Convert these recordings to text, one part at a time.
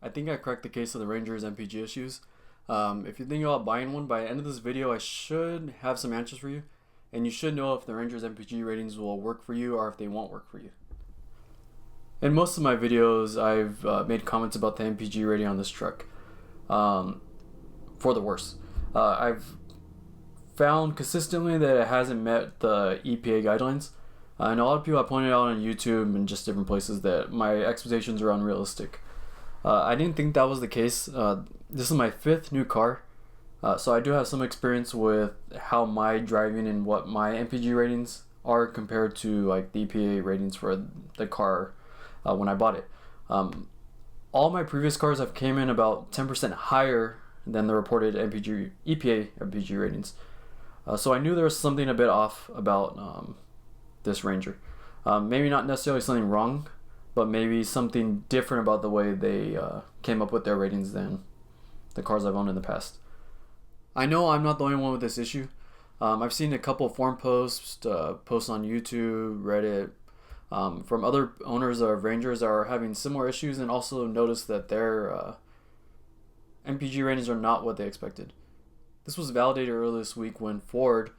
I think I cracked the case of the Ranger's MPG issues. If you're thinking about buying one, by the end of this video, I should have some answers for you, and you should know if the Ranger's MPG ratings will work for you or if they won't work for you. In most of my videos, I've made comments about the MPG rating on this truck, for the worse. I've found consistently that it hasn't met the EPA guidelines, and a lot of people have pointed out on YouTube and just different places that my expectations are unrealistic. I didn't think that was the case. This is my fifth new car, so I do have some experience with how my driving and what my MPG ratings are compared to like the EPA ratings for the car when I bought it. All my previous cars have came in about 10% higher than the reported EPA MPG ratings. So I knew there was something a bit off about this Ranger. Maybe not necessarily something wrong, but maybe something different about the way they came up with their ratings than the cars I've owned in the past. I know I'm not the only one with this issue. I've seen a couple forum posts, posts on YouTube, Reddit, from other owners of Rangers that are having similar issues, and also noticed that their MPG ratings are not what they expected. This was validated earlier this week when Ford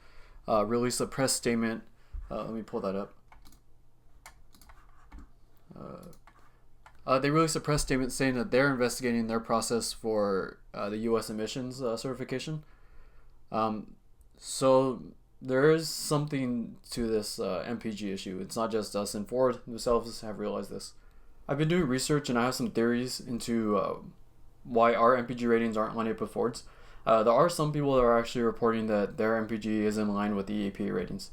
released a press statement. Let me pull that up. They released a press statement saying that they're investigating their process for the U.S. emissions certification. So there is something to this MPG issue. It's not just us, and Ford themselves have realized this. I've been doing research and I have some theories into why our MPG ratings aren't lining up with Ford's. There are some people that are actually reporting that their MPG is in line with the EPA ratings.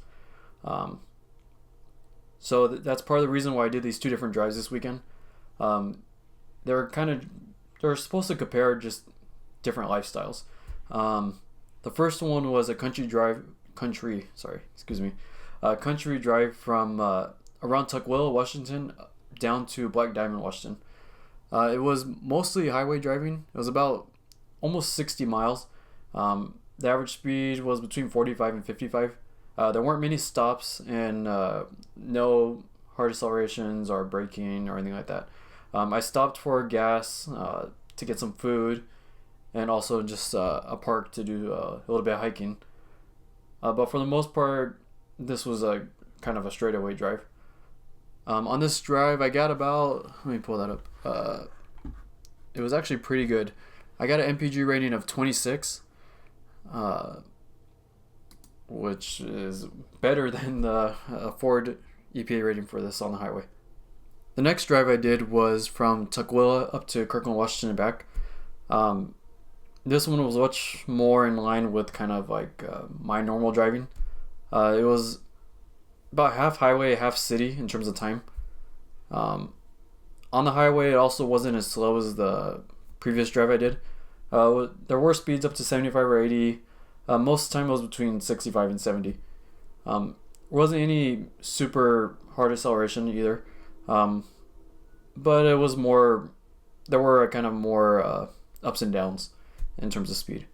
So that's part of the reason why I did these two different drives this weekend. They're supposed to compare just different lifestyles. The first one was a country drive from around Tukwila, Washington, down to Black Diamond, Washington. It was mostly highway driving. It was about almost 60 miles. The average speed was between 45 and 55. There weren't many stops and no hard accelerations or braking or anything like that. I stopped for gas to get some food and also just a park to do a little bit of hiking. But for the most part, this was a kind of a straightaway drive. On this drive, I got about, let me pull that up. It was actually pretty good. I got an MPG rating of 26. Which is better than the Ford EPA rating for this on the highway. The next drive I did was from Tukwila up to Kirkland, Washington and back. This one was much more in line with kind of like my normal driving. It was about half highway, half city in terms of time. On the highway, it also wasn't as slow as the previous drive I did. There were speeds up to 75 or 80. Most of the time it was between 65 and 70. Wasn't any super hard acceleration either. But it was more, there were kind of more ups and downs in terms of speed.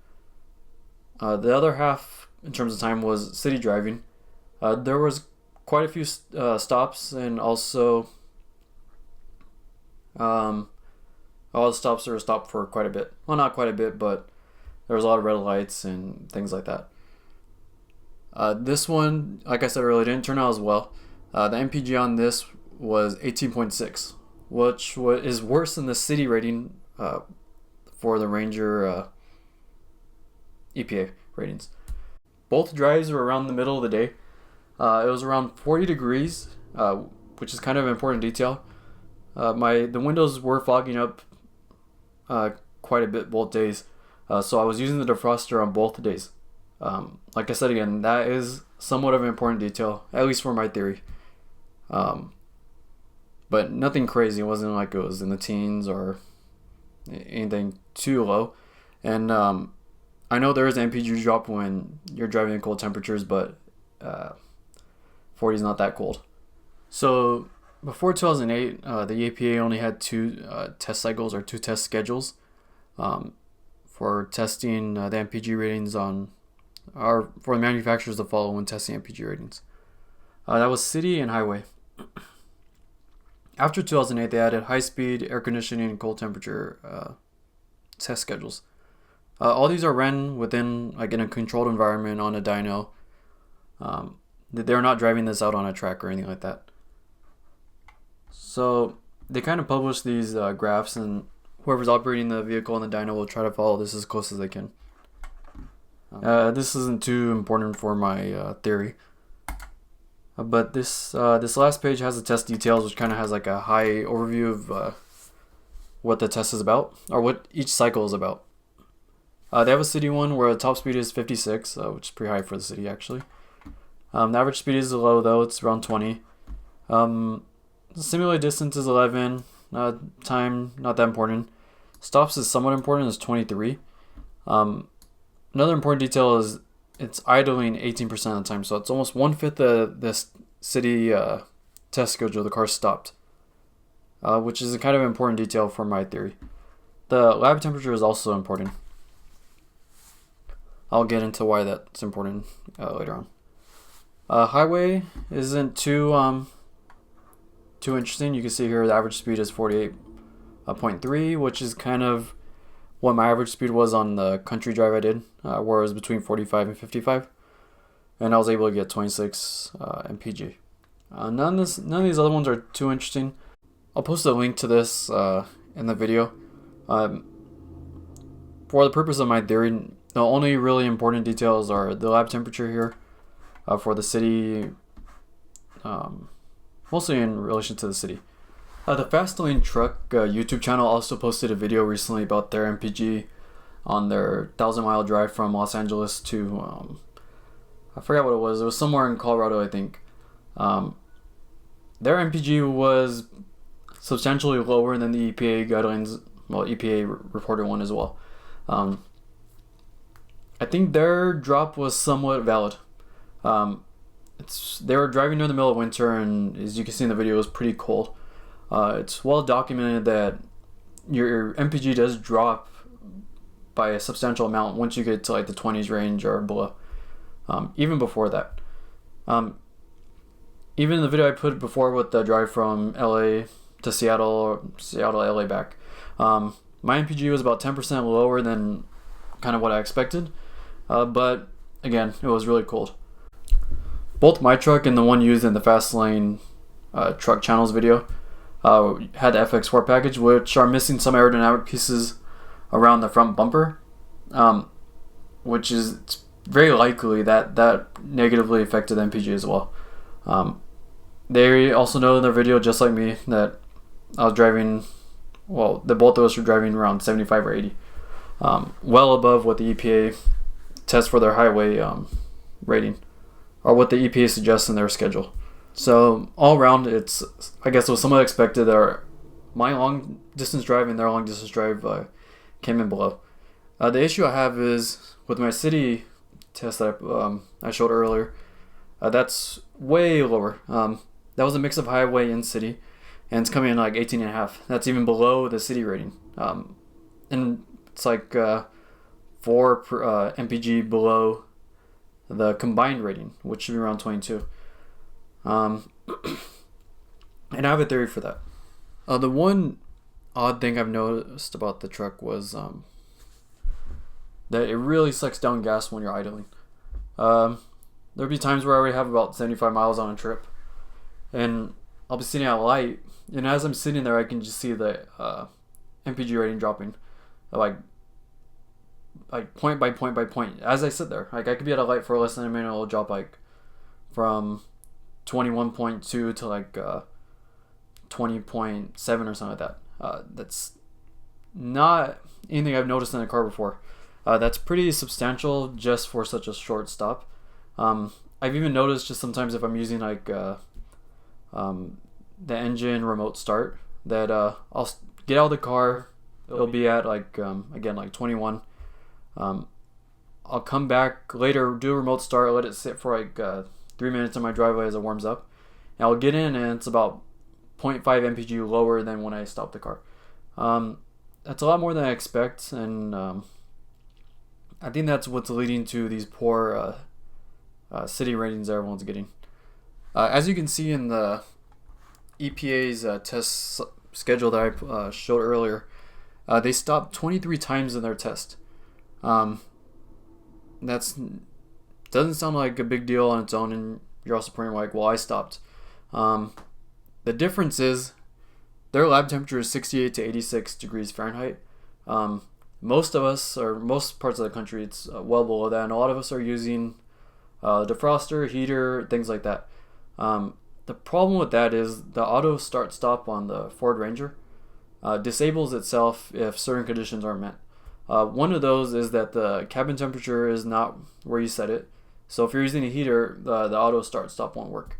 The other half in terms of time was city driving. There was quite a few stops, and also all the stops were stopped for quite a bit. Well, not quite a bit, but there was a lot of red lights and things like that. This one, like I said earlier, didn't turn out as well. The MPG on this was 18.6, which is worse than the city rating for the Ranger EPA ratings. Both drives were around the middle of the day. It was around 40 degrees, which is kind of an important detail. The windows were fogging up quite a bit both days. So I was using the defroster on both days. Like I said again, that is somewhat of an important detail, at least for my theory. But nothing crazy. It wasn't like it was in the teens or anything too low. And I know there is an MPG drop when you're driving in cold temperatures, but 40 is not that cold. So before 2008, the EPA only had two test cycles or two test schedules for testing the MPG ratings on, or for the manufacturers to follow when testing MPG ratings. That was city and highway. After 2008, they added high-speed air conditioning and cold temperature test schedules. All these are ran within like in a controlled environment on a dyno. They're not driving this out on a track or anything like that. So they kind of publish these graphs, and whoever's operating the vehicle and the dyno will try to follow this as close as they can. This isn't too important for my theory, but this last page has the test details, which kind of has like a high overview of what the test is about, or what each cycle is about. They have a city one where the top speed is 56, which is pretty high for the city actually. The average speed is low though, it's around 20. The simulated distance is 11. Time, not that important. Stops is somewhat important, is 23. Another important detail is it's idling 18% of the time, so it's almost 1/5 of this city test schedule the car stopped, which is a kind of important detail for my theory. The lab temperature is also important. I'll get into why that's important later on. Highway isn't too interesting. You can see here the average speed is 48.3, which is kind of what my average speed was on the country drive I did, where it was between 45 and 55, and I was able to get 26 mpg. None of these other ones are too interesting. I'll post a link to this in the video. For the purpose of my theory, the only really important details are the lab temperature here for the city, mostly in relation to the city. The Fastlane Truck YouTube channel also posted a video recently about their MPG on their 1,000-mile drive from Los Angeles to, I forgot what it was. It was somewhere in Colorado, I think. Their MPG was substantially lower than the EPA guidelines, well, EPA reported one as well. I think their drop was somewhat valid. They were driving during the middle of winter, and as you can see in the video, it was pretty cold. It's well documented that your MPG does drop by a substantial amount once you get to like the 20s range or below. Even before that. Even in the video I put before with the drive from LA to Seattle, or Seattle to LA back, my MPG was about 10% lower than kind of what I expected. But again, it was really cold. Both my truck and the one used in the Fastlane truck channels video had the FX4 package, which are missing some aerodynamic pieces around the front bumper, which is very likely that negatively affected MPG as well. They also know in their video, just like me, that I was driving, well, the both of us were driving around 75 or 80, well above what the EPA tests for their highway rating, or what the EPA suggests in their schedule. So all around, I guess it was somewhat expected that my long distance drive and their long distance drive came in below. The issue I have is with my city test that I showed earlier. That's way lower. That was a mix of highway and city, and it's coming in like 18.5. That's even below the city rating, and it's like 4 mpg below the combined rating, which should be around 22. And I have a theory for that. The one odd thing I've noticed about the truck was that it really sucks down gas when you're idling. There'll be times where I already have about 75 miles on a trip, and I'll be sitting at a light, and as I'm sitting there, I can just see the MPG rating dropping, like point by point by point as I sit there. Like I could be at a light for less than a minute, it'll drop like from 21.2 to like 20.7 or something like that. That's not anything I've noticed in a car before. That's pretty substantial just for such a short stop. I've even noticed just sometimes if I'm using like the engine remote start, that I'll get out of the car, it'll be at like again like 21. I'll come back later, do a remote start, let it sit for like 3 minutes in my driveway as it warms up, and I'll get in and it's about 0.5 mpg lower than when I stopped the car. That's a lot more than I expect, and I think that's what's leading to these poor city ratings that everyone's getting. As you can see in the EPA's test schedule that I showed earlier, they stopped 23 times in their test. That's doesn't sound like a big deal on its own, and you're also probably like, well, I stopped. The difference is their lab temperature is 68 to 86 degrees Fahrenheit. Most of us, or most parts of the country, it's well below that, and a lot of us are using defroster, heater, things like that. The problem with that is the auto start stop on the Ford Ranger disables itself if certain conditions aren't met. One of those is that the cabin temperature is not where you set it. So if you're using a heater, the auto start stop won't work.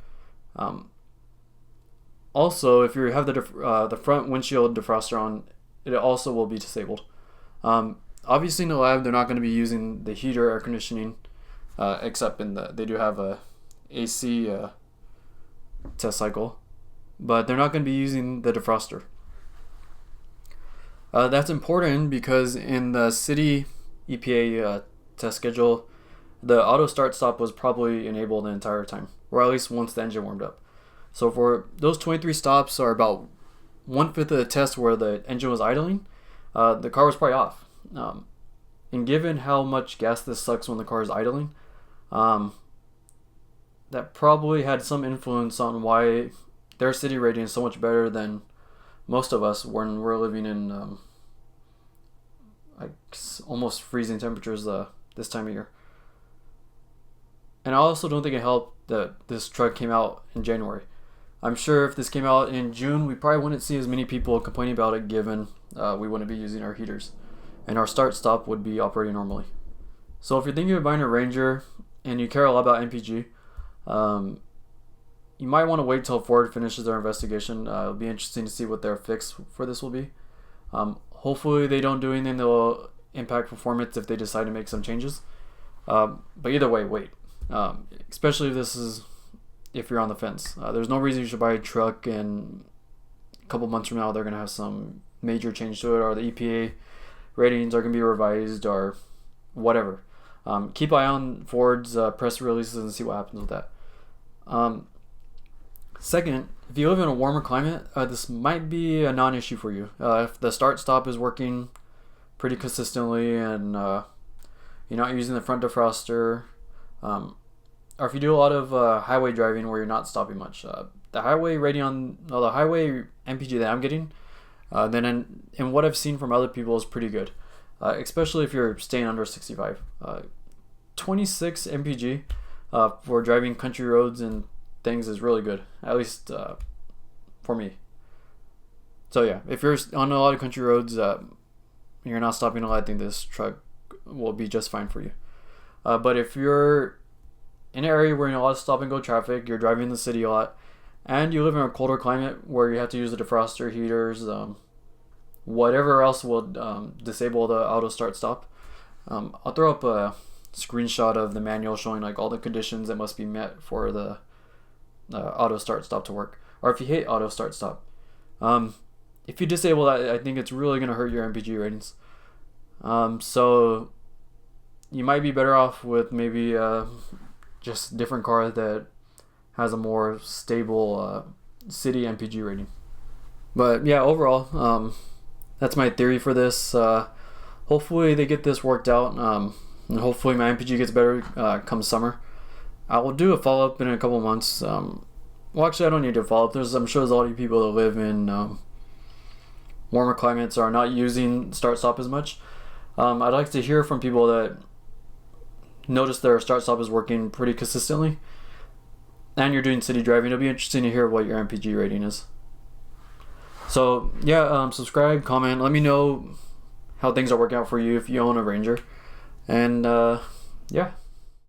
Also, if you have the front windshield defroster on, it also will be disabled. Obviously in the lab, they're not going to be using the heater air conditioning, except they do have a AC test cycle, but they're not going to be using the defroster. That's important because in the city EPA test schedule, the auto start stop was probably enabled the entire time, or at least once the engine warmed up. So for those 23 stops are about 1/5 of the test where the engine was idling, the car was probably off. And given how much gas this sucks when the car is idling, that probably had some influence on why their city rating is so much better than most of us when we're living in like almost freezing temperatures this time of year. And I also don't think it helped that this truck came out in January. I'm sure if this came out in June, we probably wouldn't see as many people complaining about it, given we wouldn't be using our heaters, and our start stop would be operating normally. So if you're thinking of buying a Ranger and you care a lot about MPG, you might want to wait till Ford finishes their investigation. It'll be interesting to see what their fix for this will be. Hopefully they don't do anything that will impact performance if they decide to make some changes. But either way, wait. Especially if you're on the fence. There's no reason you should buy a truck and a couple months from now they're going to have some major change to it, or the EPA ratings are going to be revised, or whatever. Keep eye on Ford's press releases and see what happens with that. Second, if you live in a warmer climate, this might be a non-issue for you. If the start-stop is working pretty consistently and you're not using the front defroster, or if you do a lot of highway driving where you're not stopping much, the highway MPG that I'm getting, then in what I've seen from other people is pretty good, especially if you're staying under 65. 26 MPG for driving country roads and things is really good, at least for me. So yeah, if you're on a lot of country roads, you're not stopping a lot, I think this truck will be just fine for you. But if you're in an area where you know a lot of stop and go traffic, you're driving in the city a lot, and you live in a colder climate where you have to use the defroster, heaters, whatever else will disable the auto start stop, I'll throw up a screenshot of the manual showing like all the conditions that must be met for the auto start stop to work. Or if you hate auto start stop, if you disable that, I think it's really going to hurt your MPG ratings. So you might be better off with maybe just a different car that has a more stable city MPG rating. But yeah, overall, that's my theory for this. Hopefully they get this worked out, and hopefully my MPG gets better come summer. I will do a follow-up in a couple months. Well, actually, I don't need to follow up. I'm sure there's a lot of people that live in warmer climates are not using start-stop as much. I'd like to hear from people that notice their start-stop is working pretty consistently, and you're doing city driving. It'll be interesting to hear what your MPG rating is. So yeah, subscribe, comment, let me know how things are working out for you if you own a Ranger, and yeah.